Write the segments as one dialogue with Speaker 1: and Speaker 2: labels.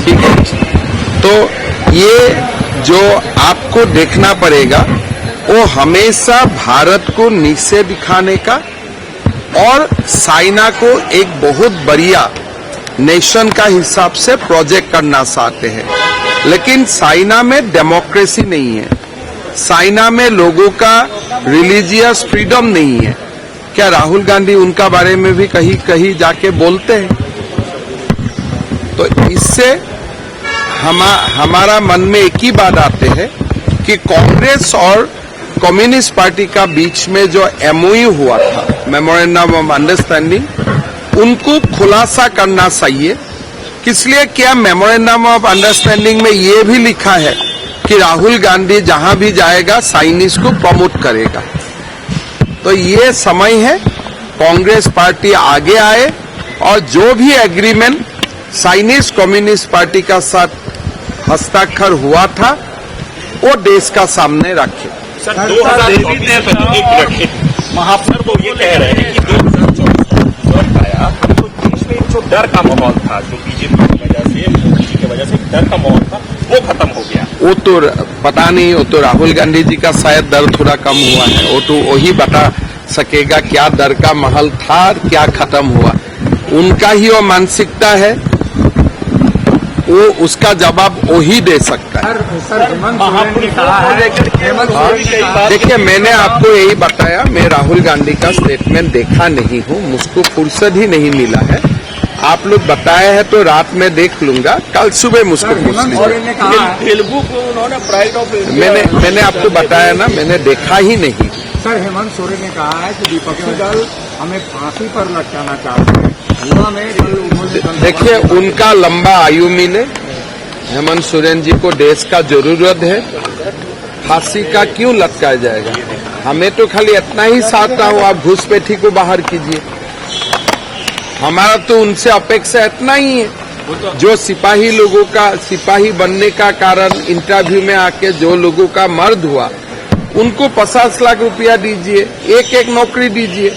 Speaker 1: ठीक है। तो ये जो आपको देखना पड़ेगा वो हमेशा भारत को नीचे दिखाने का और चाइना को एक बहुत बढ़िया नेशन का हिसाब से प्रोजेक्ट करना चाहते हैं। लेकिन चाइना में डेमोक्रेसी नहीं है, चाइना में लोगों का रिलीजियस फ्रीडम नहीं है। क्या राहुल गांधी उनका बारे में भी कहीं कहीं जाके बोलते हैं? तो इससे हमारा मन में एक ही बात आते है कि कांग्रेस और कम्युनिस्ट पार्टी का बीच में जो एमओयू हुआ था, मेमोरेंडम ऑफ अंडरस्टैंडिंग, उनको खुलासा करना चाहिए। इसलिए क्या मेमोरेंडम ऑफ अंडरस्टैंडिंग में ये भी लिखा है कि राहुल गांधी जहां भी जाएगा चाइनीज को प्रमोट करेगा। तो ये समय है कांग्रेस पार्टी आगे आए और जो भी एग्रीमेंट चाइनीज कम्युनिस्ट पार्टी का साथ हस्ताक्षर हुआ था वो देश का सामने रखे।
Speaker 2: सर 2023 महापौर वो ये कह रहे हैं कि 2024 आया तो देश में जो डर का माहौल था, जो बीजेपी की वजह से, मोदी की वजह से डर का माहौल था, वो खत्म हो गया।
Speaker 1: वो तो पता नहीं, वो तो राहुल गांधी जी का शायद डर थोड़ा कम हुआ है। वो तो वही बता सकेगा क्या डर का माहौल था और क्या खत्म हुआ। उनका ही वो मानसिकता है, वो उसका जवाब वही दे सकता है। देखिए, मैंने आपको यही बताया, मैं राहुल गांधी का स्टेटमेंट देखा नहीं हूँ, मुझको फुर्सत ही नहीं मिला है। आप लोग बताए हैं तो रात में देख लूंगा, कल सुबह मुझको पूछ लीजिए।
Speaker 2: तेलुगु को उन्होंने प्राइड ऑफ
Speaker 1: मैंने आपको बताया ना, मैंने देखा ही नहीं।
Speaker 3: सर, हेमंत सोरेन ने कहा है कि विपक्षी दल हमें फांसी पर लटकाना चाहते हैं।
Speaker 1: देखिए, उनका लंबा आयु मिले, हेमंत सोरेन जी को देश का जरूरत है। फांसी का क्यों लटकाया जाएगा? हमें तो खाली इतना ही चाहता हूँ, आप घुसपैठी को बाहर कीजिए। हमारा तो उनसे अपेक्षा इतना ही है। जो सिपाही लोगों का, सिपाही बनने का कारण इंटरव्यू में आके जो लोगों का मर्द हुआ, उनको 50 लाख रुपया दीजिए, एक नौकरी दीजिए।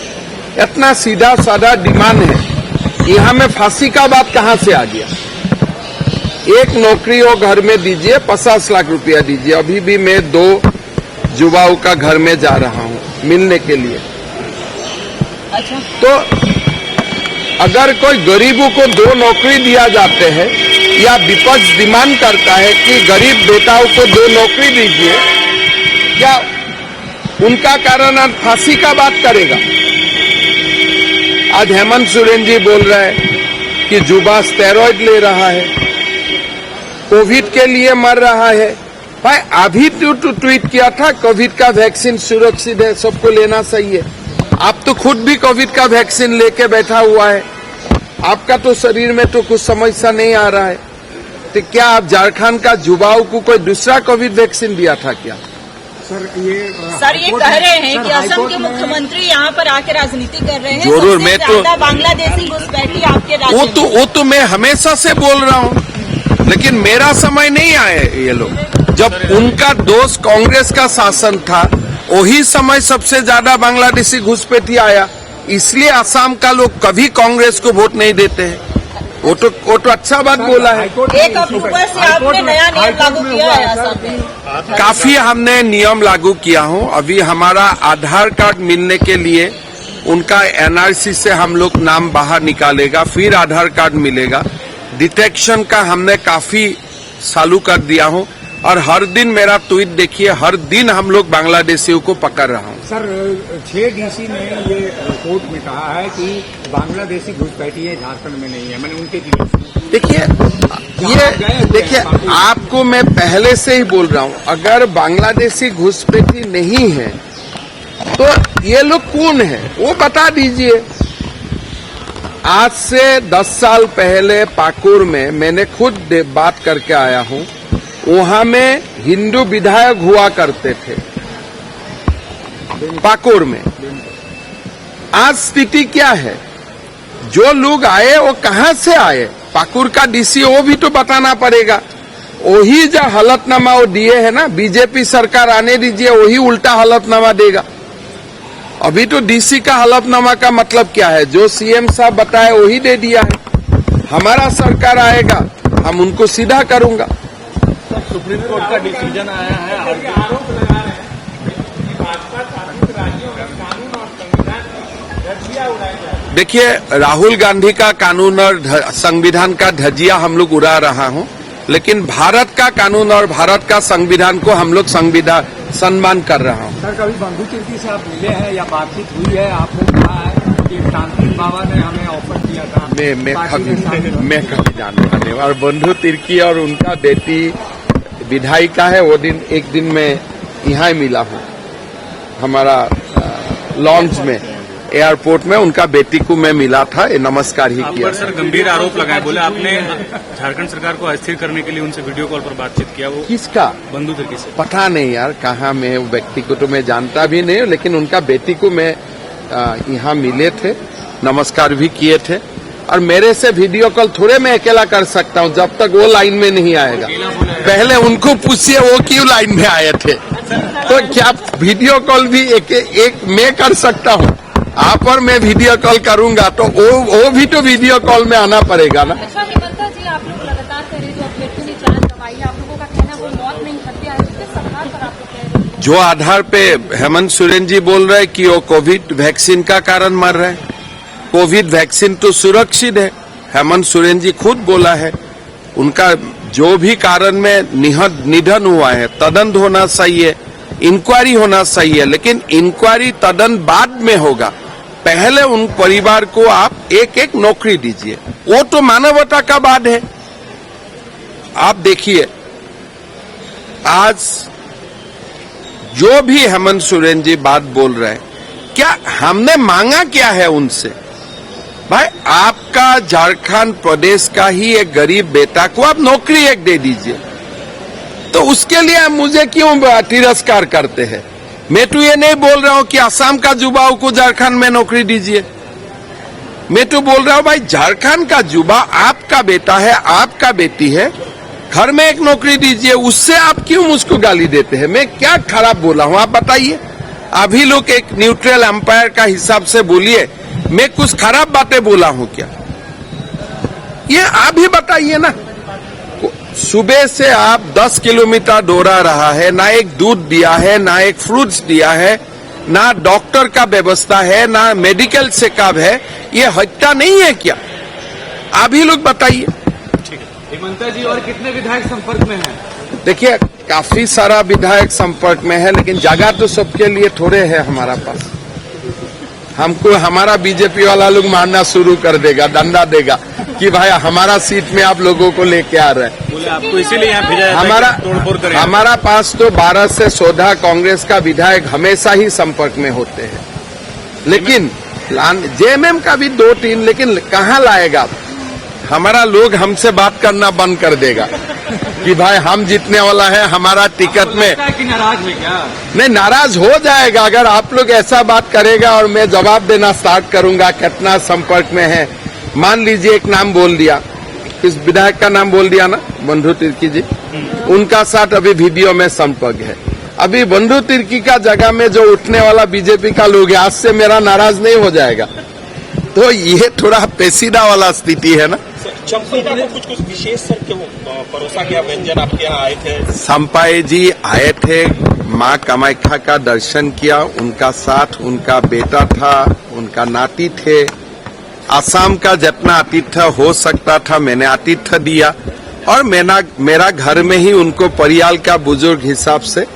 Speaker 1: इतना सीधा साधा डिमांड है। यहाँ में फांसी का बात कहाँ से आ गया? एक नौकरी वो घर में दीजिए, 50 लाख रुपया दीजिए। अभी भी मैं 2 युवाओं का घर में जा रहा हूँ मिलने के लिए।
Speaker 4: अच्छा।
Speaker 1: तो अगर कोई गरीबों को 2 नौकरी दिया जाते हैं या विपक्ष डिमांड करता है कि गरीब बेटाओं को 2 नौकरी दीजिए, क्या उनका कारण आज फांसी का बात करेगा? आज हेमंत सोरेन जी बोल रहे हैं कि युवा स्टेरॉइड ले रहा है, कोविड के लिए मर रहा है। भाई अभी तो ट्वीट किया था कोविड का वैक्सीन सुरक्षित है, सबको लेना चाहिए। आप तो खुद भी कोविड का वैक्सीन लेके बैठा हुआ है, आपका तो शरीर में तो कुछ समस्या नहीं आ रहा है। तो क्या आप झारखंड का युवाओं को कोई दूसरा कोविड वैक्सीन दिया था क्या?
Speaker 4: सर ये कह रहे हैं कि असम के मुख्यमंत्री यहाँ पर आके राजनीति कर रहे हैं।
Speaker 1: जरूर, मैं तो
Speaker 4: बांग्लादेशी घुसपैठी आपके राज्य
Speaker 1: वो तो मैं हमेशा से बोल रहा हूँ, लेकिन मेरा समय नहीं आए ये लोग। जब उनका दोस्त कांग्रेस का शासन था, वही समय सबसे ज्यादा बांग्लादेशी घुसपैठी आया। इसलिए असम का लोग कभी कांग्रेस को वोट नहीं देते हैं। वो तो अच्छा बात बोला है।
Speaker 4: 1 अक्टूबर से आपने नया नियम लागू किया है असम में।
Speaker 1: काफी हमने नियम लागू किया हूँ। अभी हमारा आधार कार्ड मिलने के लिए उनका एनआरसी से हम लोग नाम बाहर निकालेगा, फिर आधार कार्ड मिलेगा। डिटेक्शन का हमने काफी चालू कर दिया हूँ और हर दिन मेरा ट्वीट देखिए, हर दिन हम लोग बांग्लादेशियों को पकड़ रहा हूँ।
Speaker 3: सर, 6 डीसी ने ये रिपोर्ट में कहा है कि बांग्लादेशी घुसपैठी झारखंड में नहीं है, मैंने उनके
Speaker 1: देखिए आपको मैं पहले से ही बोल रहा हूँ, अगर बांग्लादेशी घुसपैठी नहीं है तो ये लोग कौन है वो बता दीजिए। आज से 10 साल पहले पाकुर में मैंने खुद बात करके आया हूँ। वहां में हिंदू विधायक हुआ करते थे पाकुर में। आज स्थिति क्या है? जो लोग आए वो कहां से आए? पाकुर का डीसी वो भी तो बताना पड़ेगा। वही जो हलफनामा वो दिए है ना, बीजेपी सरकार आने दीजिए, वही उल्टा हलफनामा देगा। अभी तो डीसी का हलफनामा का मतलब क्या है? जो सीएम साहब बताए वही दे दिया है। हमारा सरकार आएगा, हम उनको सीधा करूंगा।
Speaker 2: सुप्रीम कोर्ट का डिसीजन आया है।
Speaker 1: देखिए, राहुल गांधी का कानून और संविधान का धज्जिया हम लोग उड़ा रहा हूं, लेकिन भारत का कानून और भारत का संविधान को हम लोग सम्मान कर रहा हूं।
Speaker 3: सर, कभी बंधु तिर्की से आप मिले हैं या बातचीत हुई है? आपने कहा है कि तांत्रिक बाबा ने हमें ऑफर किया था।
Speaker 1: मैं कभी जानता नहीं। और बंधु तिर्की और उनका बेटी विधायिका है, वो दिन एक दिन मैं यहाँ मिला हूँ, हमारा लॉन्च में, एयरपोर्ट में उनका बेटी को मैं मिला था, नमस्कार ही किया।
Speaker 5: सर गंभीर आरोप लगाए, बोले आपने झारखंड सरकार को अस्थिर करने के लिए उनसे वीडियो कॉल पर बातचीत किया। वो
Speaker 1: किसका?
Speaker 5: बंधु तिर्की से।
Speaker 1: पता नहीं यार, कहाँ मैं व्यक्ति को तो मैं जानता भी नहीं, लेकिन उनका बेटी को मैं यहाँ मिले थे, नमस्कार भी किए थे। और मेरे से वीडियो कॉल थोड़े मैं अकेला कर सकता हूँ जब तक वो लाइन में नहीं आएगा। पहले उनको पूछिए वो क्यों लाइन में आए थे। तो क्या वीडियो कॉल भी एक मैं कर सकता हूँ? आप और मैं वीडियो कॉल करूंगा तो वो भी तो वीडियो कॉल में आना पड़ेगा ना।
Speaker 6: अच्छा हेमंता जी, आप लोग लगातार कह रहे हैं जो अभ्यर्थी ने जान गंवाई है, आप लोगों का कहना है वो मौत नहीं हत्या है, उसके आधार पर आप लोग कह रहे हैं?
Speaker 1: जो आधार पे हेमंत सोरेन जी बोल रहे हैं कि वो कोविड वैक्सीन का कारण मर रहे हैं, कोविड वैक्सीन तो सुरक्षित है, हेमंत सोरेन जी खुद बोला है। उनका जो भी कारण में निधन हुआ है, तदंत होना सही है, इंक्वायरी होना सही है, लेकिन इंक्वायरी तदंत बाद में होगा। पहले उन परिवार को आप एक एक नौकरी दीजिए, वो तो मानवता का बात है। आप देखिए, आज जो भी हेमंत सोरेन जी बात बोल रहे हैं, क्या हमने मांगा क्या है उनसे? भाई, आपका झारखंड प्रदेश का ही एक गरीब बेटा को आप नौकरी एक दे दीजिए, तो उसके लिए मुझे क्यों तिरस्कार करते हैं? मैं तो ये नहीं बोल रहा हूं कि असम का युवाओं को झारखंड में नौकरी दीजिए। मैं तो बोल रहा हूं भाई, झारखंड का युवा आपका बेटा है, आपका बेटी है, घर में एक नौकरी दीजिए। उससे आप क्यों मुझको गाली देते हैं? मैं क्या खराब बोला हूं आप बताइए। अभी लोग एक न्यूट्रल अंपायर का हिसाब से बोलिए, मैं कुछ खराब बातें बोला हूं क्या? ये आप ही बताइए ना। सुबह से आप 10 किलोमीटर दौड़ा रहा है, ना एक दूध दिया है, ना एक फ्रूट्स दिया है, ना डॉक्टर का व्यवस्था है, ना मेडिकल चेकअप है। ये हत्या नहीं है क्या? आप ही लोग बताइए।
Speaker 5: हेमंता जी, और कितने विधायक संपर्क में हैं?
Speaker 1: देखिए, काफी सारा विधायक संपर्क में है, लेकिन जगह तो सबके लिए थोड़े है हमारा पास। हमको हमारा बीजेपी वाला लोग मारना शुरू कर देगा, डंडा देगा कि भाई हमारा सीट में आप लोगों को लेके आ रहे हैं।
Speaker 5: बोले आपको इसीलिए यहाँ भेजा जाता है कि तोड़फोड़ करें।
Speaker 1: हमारा पास तो 12 से 14 कांग्रेस का विधायक हमेशा ही संपर्क में होते हैं, लेकिन जेएमएम का भी 2-3, लेकिन कहाँ लाएगा? हमारा लोग हमसे बात करना बंद कर देगा कि भाई हम जीतने वाला है, हमारा टिकट में।
Speaker 5: कि नाराज है क्या?
Speaker 1: नहीं, नाराज हो जाएगा अगर आप लोग ऐसा बात करेगा और मैं जवाब देना स्टार्ट करूंगा कितना संपर्क में है। मान लीजिए एक नाम बोल दिया, किस विधायक का नाम बोल दिया ना, बंधु तिर्की जी, उनका साथ अभी वीडियो में संपर्क है। अभी बंधु तिर्की का जगह में जो उठने वाला बीजेपी का लोग है, आज से मेरा नाराज नहीं हो जाएगा। तो ये थोड़ा पेचीदा वाला स्थिति है ना।
Speaker 2: चंपा जी को कुछ विशेष सर क्यों परोसा गया व्यंजन आपके यहाँ आए थे?
Speaker 1: संपाई जी आए थे, माँ कामाख्या का दर्शन किया, उनका साथ उनका बेटा था, उनका नाती थे। असम का जितना आतिथ्य हो सकता था मैंने आतिथ्य दिया, और मेरा घर में ही उनको परिवार का बुजुर्ग हिसाब से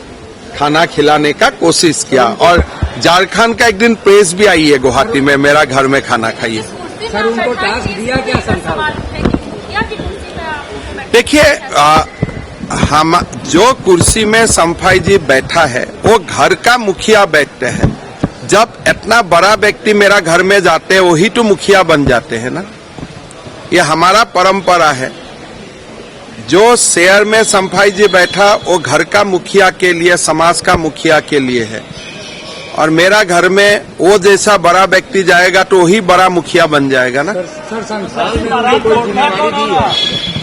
Speaker 1: खाना खिलाने का कोशिश किया। और झारखंड का एक दिन प्रेस भी आई है गुवाहाटी में, मेरा घर में खाना खाइए।
Speaker 3: सर, उनको टास्क दिया क्या संसार?
Speaker 1: देखिए, हम जो कुर्सी में संपाई जी बैठा है वो घर का मुखिया बैठते हैं। जब इतना बड़ा व्यक्ति मेरा घर में जाते हैं, वही तो मुखिया बन जाते हैं ना। ये हमारा परंपरा है। जो शेयर में संपाई जी बैठा वो घर का मुखिया के लिए, समाज का मुखिया के लिए है, और मेरा घर में वो जैसा बड़ा व्यक्ति जाएगा तो वही बड़ा मुखिया बन जाएगा ना।
Speaker 3: सर, संस्थान में उनको कोई जिम्मेवारी दी है?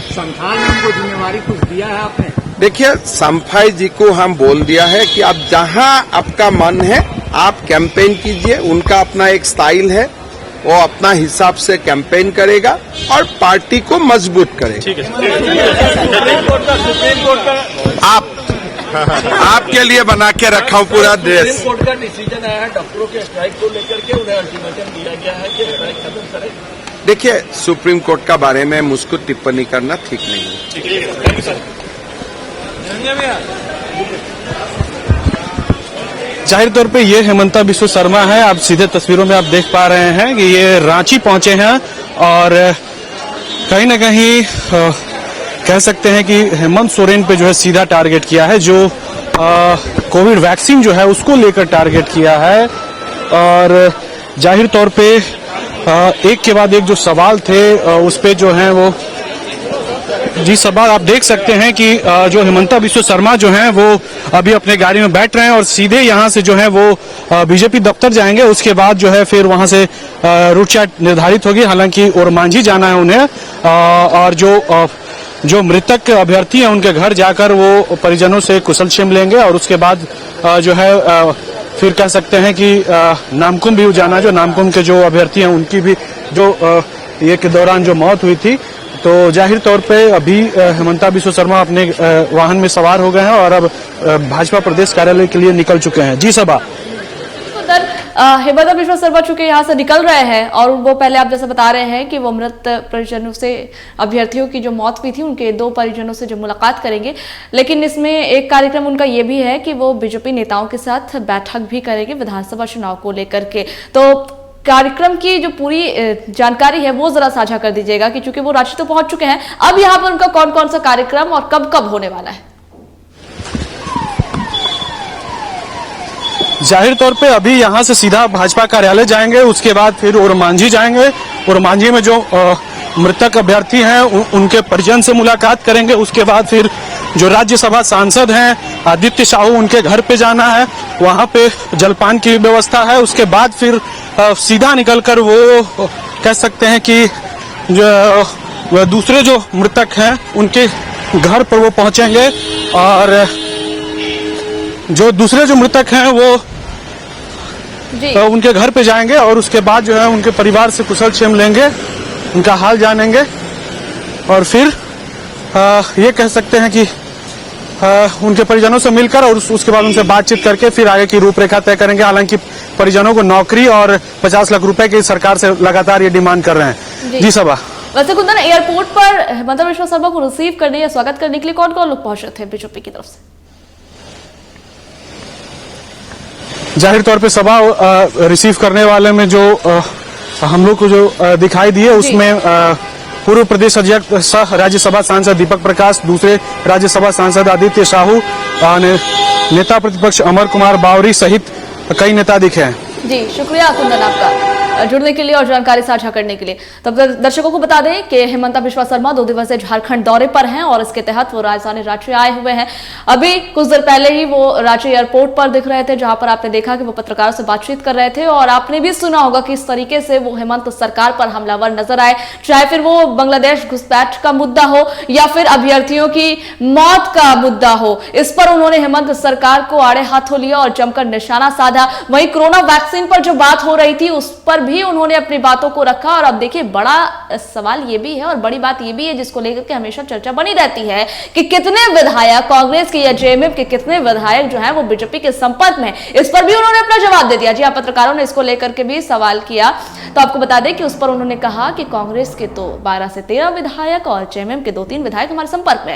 Speaker 3: संस्थान में उनको जिम्मेवारी कुछ दिया है आपने?
Speaker 1: देखिए, संपाई जी को हम बोल दिया है कि आप जहां आपका मन है आप कैंपेन कीजिए। उनका अपना एक स्टाइल है, वो अपना हिसाब से कैंपेन करेगा और पार्टी को मजबूत करेगा।
Speaker 5: ठीक है
Speaker 1: आपके लिए बना के रखा हूं पूरा ड्रेस।
Speaker 7: सुप्रीम कोर्ट का डिसीजन आया है डॉक्टरों के स्ट्राइक को लेकर के, उन्हें अल्टीमेटम दिया गया है कि स्ट्राइक खत्म करें।
Speaker 1: देखिए, सुप्रीम कोर्ट का बारे में मुझको टिप्पणी करना ठीक नहीं है।
Speaker 8: जाहिर तौर पे ये हेमंता बिस्व शर्मा है। आप सीधे तस्वीरों में आप देख पा रहे हैं कि ये रांची पहुंचे हैं और कहीं ना कहीं कह सकते हैं कि हेमंत सोरेन पे जो है सीधा टारगेट किया है, जो कोविड वैक्सीन जो है उसको लेकर टारगेट किया है। और जाहिर तौर पे एक के बाद एक जो सवाल थे उस पे जो है वो जी सवाल आप देख सकते हैं कि जो हेमंता बिस्व शर्मा जो हैं वो अभी अपने गाड़ी में बैठ रहे हैं और सीधे यहां से जो है वो बीजेपी दफ्तर जाएंगे। उसके बाद जो है फिर वहां से रूट चार्ट निर्धारित होगी। हालांकि और मांझी जाना है उन्हें और जो मृतक अभ्यर्थी हैं उनके घर जाकर वो परिजनों से कुशलक्षेम लेंगे और उसके बाद जो है फिर कह सकते हैं कि नामकुम भी जाना, जो नामकुम के जो अभ्यर्थी हैं उनकी भी जो ये के दौरान जो मौत हुई थी। तो जाहिर तौर पे अभी हेमंता बिस्व शर्मा अपने वाहन में सवार हो गए हैं और अब भाजपा प्रदेश कार्यालय के लिए निकल चुके हैं। जी सभा
Speaker 6: हेमंता बिस्व शर्मा चूंकि यहाँ से निकल रहे हैं और वो पहले आप जैसे बता रहे हैं कि वो मृत परिजनों से, अभ्यर्थियों की जो मौत हुई थी उनके 2 परिजनों से जो मुलाकात करेंगे, लेकिन इसमें एक कार्यक्रम उनका ये भी है कि वो बीजेपी नेताओं के साथ बैठक भी करेंगे विधानसभा चुनाव को लेकर के। तो कार्यक्रम की जो पूरी जानकारी है वो जरा साझा कर दीजिएगा कि चूंकि वो रांची तो पहुंच चुके हैं, अब यहाँ पर उनका कौन कौन सा कार्यक्रम और कब कब होने वाला है।
Speaker 8: जाहिर तौर पे अभी यहां से सीधा भाजपा कार्यालय जाएंगे, उसके बाद फिर ओरमांझी जाएंगे। ओरमांझी में जो मृतक अभ्यर्थी हैं उनके परिजन से मुलाकात करेंगे। उसके बाद फिर जो राज्यसभा सांसद हैं आदित्य साहू, उनके घर पे जाना है, वहां पे जलपान की व्यवस्था है। उसके बाद फिर सीधा निकलकर वो कह सकते हैं कि जो दूसरे जो मृतक हैं उनके घर पर वो पहुंचेंगे और जो दूसरे जो मृतक हैं वो उनके घर पे जाएंगे और उसके बाद जो है उनके परिवार से कुशलक्षेम लेंगे, उनका हाल जानेंगे और फिर ये कह सकते हैं कि उनके परिजनों से मिलकर और उसके बाद उनसे बातचीत करके फिर आगे की रूपरेखा तय करेंगे। हालांकि परिजनों को नौकरी और 50 लाख रुपए की सरकार से लगातार ये डिमांड कर रहे हैं। जी सभा।
Speaker 6: वैसे कुंदन, एयरपोर्ट पर हेमंता बिस्व शर्मा को रिसीव करने या स्वागत करने के लिए कौन कौन लोग पहुंचे थे बीजेपी की तरफ से?
Speaker 8: जाहिर तौर पे सभा रिसीव करने वाले में जो हम लोग को जो दिखाई दिए उसमें पूर्व प्रदेश अध्यक्ष सह राज्यसभा सांसद दीपक प्रकाश, दूसरे राज्यसभा सांसद आदित्य साहू, नेता प्रतिपक्ष अमर कुमार बावरी सहित कई नेता दिखे हैं। जी
Speaker 6: शुक्रिया कुंदन आपका जुड़ने के लिए और जानकारी साझा करने के लिए। तब दर्शकों को बता दें कि हेमंता बिस्व शर्मा 2 दिवसीय झारखंड दौरे पर हैं और इसके तहत वो राजधानी रांची आए हुए हैं। अभी कुछ देर पहले ही वो रांची एयरपोर्ट पर दिख रहे थे, जहां पर आपने देखा कि वो पत्रकारों से बातचीत कर रहे थे और आपने भी सुना होगा कि इस तरीके से वो हेमंत सरकार पर हमलावर नजर आए, चाहे फिर वो बांग्लादेश घुसपैठ का मुद्दा हो या फिर अभ्यर्थियों की मौत का मुद्दा हो। इस पर उन्होंने हेमंत सरकार को आड़े हाथों लिया और जमकर निशाना साधा। वहीं कोरोना वैक्सीन पर जो बात हो रही थी उस पर भी उन्होंने अपनी बातों को रखा। और अब देखिए, बड़ा सवाल ये भी है और बड़ी बात ये भी है जिसको लेकर के हमेशा चर्चा बनी रहती है कि कितने विधायक कांग्रेस के या जेएमएम के कितने विधायक जो हैं वो बीजेपी के संपर्क में। इस पर भी उन्होंने अपना जवाब दे दिया। जी हाँ, पत्रकारों ने इसको लेकर के भी सवाल किया तो आपको बता दें कि उस पर उन्होंने कहा कि कांग्रेस के तो 12 से 13 विधायक और जेएमएम के 2-3 विधायक हमारे संपर्क में।